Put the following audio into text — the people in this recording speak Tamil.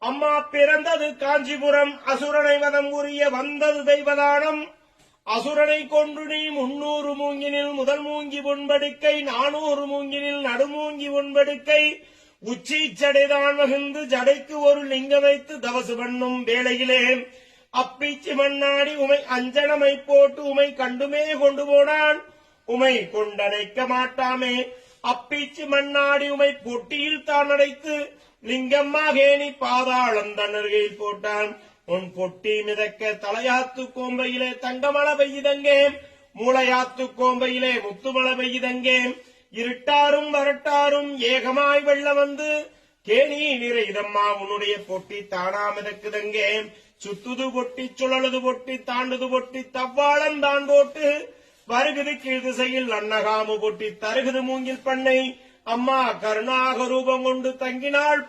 அம்மா பிறந்தது காஞ்சிபுரம் அசுரனை வதம் உரிய வந்தது தெய்வதானம் அசுரனை கொன்று நீ 300 மூங்கினில் முதல் மூங்கி பொன்படுக்கை 400 மூங்கினில் நடுமூங்கி பொன்படுக்கை உச்சி ஜடைதான் மகிழ்ந்து ஜடைக்கு ஒரு லிங்கம் வைத்து தவசு பண்ணும் வேளையிலே அப்பீச்சி மண்ணாடி உமை அஞ்சனமை போட்டு உமை கண்டுமே கொண்டு போனான் உமை கொண்டடைக்க மாட்டாமே அப்பீச்சி மண்ணாடி உமை பொட்டியில் தான் அடைத்து லிங்கம்மாகேணி பாதாளம் தன்னருகையில் போட்டான் உன் பொட்டி மிதக்க தலையாத்து கோம்பையிலே தங்கமழை பெய்யுதங்கே மூளையாத்து கோம்பையிலே முத்துமழை பெய்யுதங்கே இருட்டாரும் வரட்டாரும் ஏகமாய் வெள்ளம் வந்து கேணி நிறைதம்மா உன்னுடைய பொட்டி தானா மிதக்குதங்கே சுத்துது பொட்டி சுழலுது பொட்டி தாண்டுது பொட்டி தவ்வாளம் தான் போட்டு வருகுது கீழ் திசையில் அன்னகாமு பொட்டி தருகுது மூங்கில் பண்ணை அம்மா கருணாக ரூபம் கொண்டு தங்கினாள்